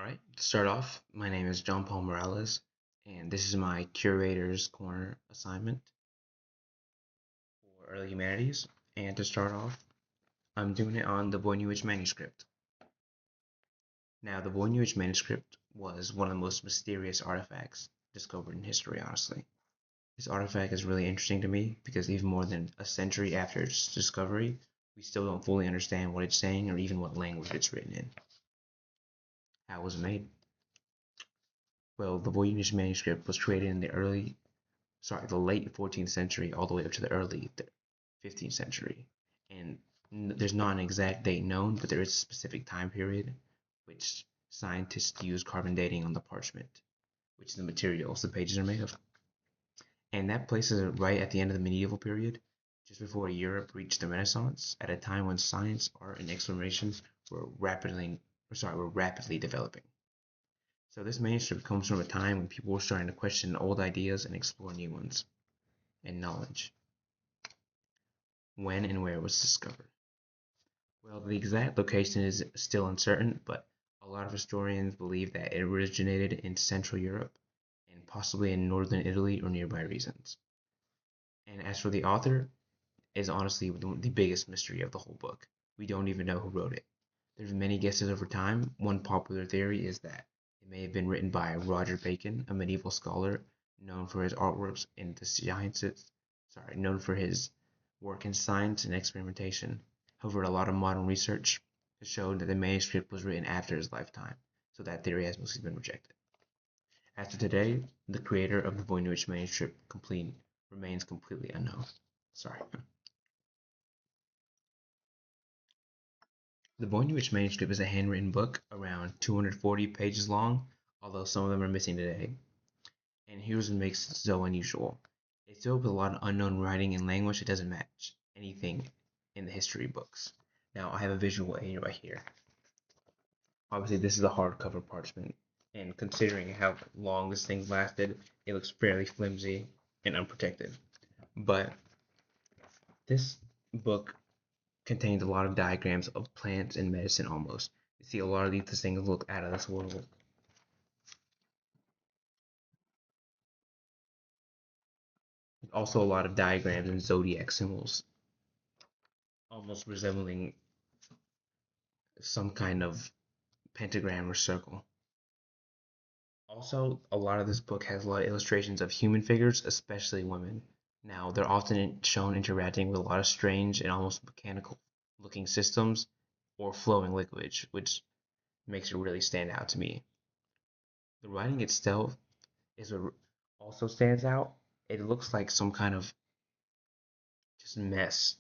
Alright, to start off, my name is Jon-Paul Morales, and this is my Curators Corner assignment for Early Humanities. And to start off, I'm doing it on the Voynich manuscript. Now, the Voynich manuscript was one of the most mysterious artifacts discovered in history, honestly. This artifact is really interesting to me because even more than a century after its discovery, we still don't fully understand what it's saying or even what language it's written in. How was it made? Well, the Voynich manuscript was created in the late 14th century all the way up to the early 15th century. And there's not an exact date known, but there is a specific time period which scientists use carbon dating on the parchment, which is the materials the pages are made of. And that places it right at the end of the medieval period, just before Europe reached the Renaissance, at a time when science, art, and exploration were rapidly developing. So this manuscript comes from a time when people were starting to question old ideas and explore new ones, and knowledge. When and where it was discovered? Well, the exact location is still uncertain, but a lot of historians believe that it originated in Central Europe and possibly in northern Italy or nearby regions. And as for the author, is honestly the biggest mystery of the whole book. We don't even know who wrote it. There's many guesses over time. One popular theory is that it may have been written by Roger Bacon, a medieval scholar known for his artworks in the sciences, known for his work in science and experimentation. However, a lot of modern research has shown that the manuscript was written after his lifetime, so that theory has mostly been rejected. After today, the creator of the Voynich manuscript remains completely unknown. Sorry. The Voynich manuscript is a handwritten book around 240 pages long, although some of them are missing today. And here's what makes it so unusual. It's filled with a lot of unknown writing and language that doesn't match anything in the history books. Now, I have a visual aid right here. Obviously, this is a hardcover parchment, and considering how long this thing lasted, it looks fairly flimsy and unprotected. But this book contains a lot of diagrams of plants and medicine almost. You see a lot of these things look out of this world. Also a lot of diagrams and zodiac symbols, almost resembling some kind of pentagram or circle. Also, a lot of this book has a lot of illustrations of human figures, especially women. Now, they're often shown interacting with a lot of strange and almost mechanical looking systems or flowing liquids, which makes it really stand out to me. The writing itself is what also stands out. It looks like some kind of just mess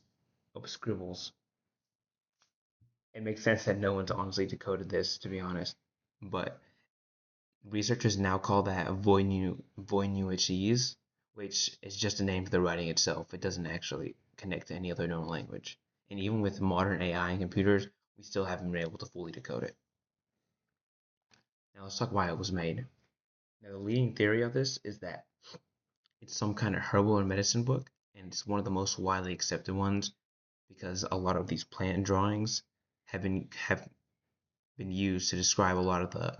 of scribbles. It makes sense that no one's honestly decoded this, to be honest. But researchers now call that Voynichese, which is just a name for the writing itself. It doesn't actually connect to any other known language. And even with modern AI and computers, we still haven't been able to fully decode it. Now let's talk why it was made. Now the leading theory of this is that it's some kind of herbal or medicine book, and it's one of the most widely accepted ones because a lot of these plant drawings have been used to describe a lot of the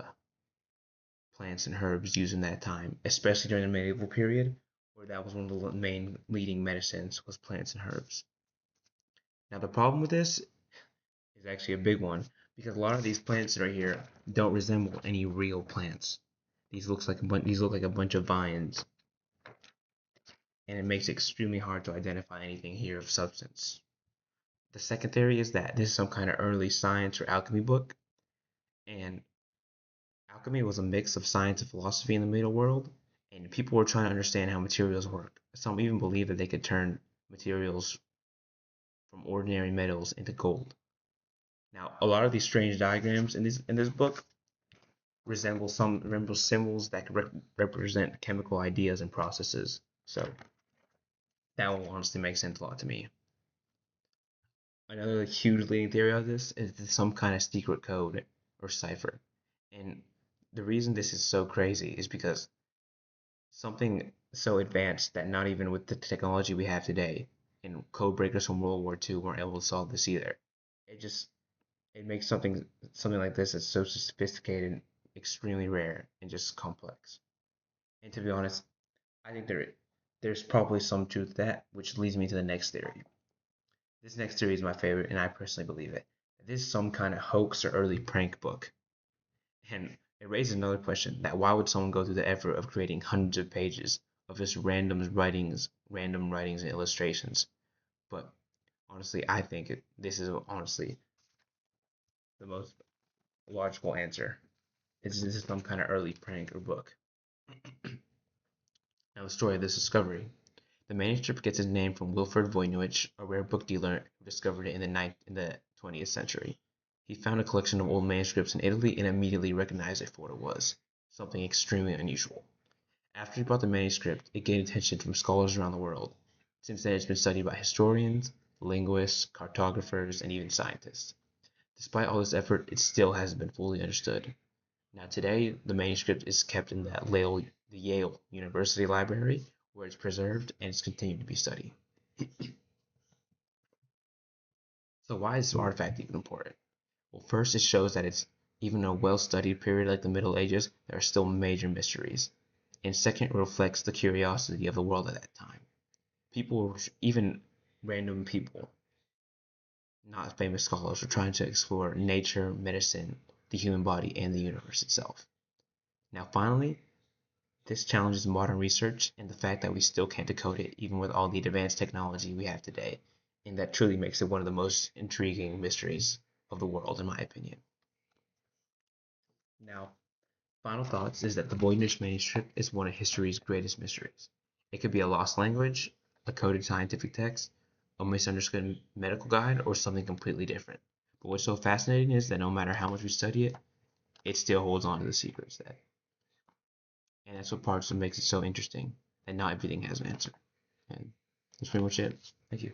plants and herbs used in that time, especially during the medieval period, where that was one of the main leading medicines was plants and herbs. Now the problem with this is actually a big one because a lot of these plants right here don't resemble any real plants. These look like a bunch of vines, and it makes it extremely hard to identify anything here of substance. The second theory is that this is some kind of early science or alchemy book, and alchemy was a mix of science and philosophy in the Middle World, and people were trying to understand how materials work. Some even believed that they could turn materials from ordinary metals into gold. Now, a lot of these strange diagrams in this book resemble symbols that could represent chemical ideas and processes. So that will honestly make sense a lot to me. Another huge leading theory of this is some kind of secret code or cipher. And the reason this is so crazy is because something so advanced that not even with the technology we have today and code breakers from World War II weren't able to solve this either. It makes something like this that's so sophisticated extremely rare and just complex. And to be honest, I think there's probably some truth to that, which leads me to the next theory. This next theory is my favorite, and I personally believe it. This is some kind of hoax or early prank book. And it raises another question, that why would someone go through the effort of creating hundreds of pages of just random writings and illustrations? But honestly, I think this is honestly the most logical answer. This is some kind of early prank or book. Now, the story of this discovery. The manuscript gets its name from Wilfrid Voynich, a rare book dealer who discovered it in the 20th century. He found a collection of old manuscripts in Italy and immediately recognized it for what it was, something extremely unusual. After he brought the manuscript, it gained attention from scholars around the world. Since then, it's been studied by historians, linguists, cartographers, and even scientists. Despite all this effort, it still hasn't been fully understood. Now, today, the manuscript is kept in the Yale University Library, where it's preserved and it's continued to be studied. So, why is this artifact even important? Well, first, it shows that it's even a well-studied period like the Middle Ages, there are still major mysteries. And second, it reflects the curiosity of the world at that time. People, even random people, not famous scholars, were trying to explore nature, medicine, the human body, and the universe itself. Now, finally, this challenges modern research and the fact that we still can't decode it, even with all the advanced technology we have today. And that truly makes it one of the most intriguing mysteries of the world, in my opinion. Now, final thoughts is that the Voynich manuscript is one of history's greatest mysteries. It could be a lost language, a coded scientific text, a misunderstood medical guide, or something completely different. But what's so fascinating is that no matter how much we study it, it still holds on to the secrets that, and that's what parts of makes it so interesting, that not everything has an answer. And that's pretty much it. Thank you.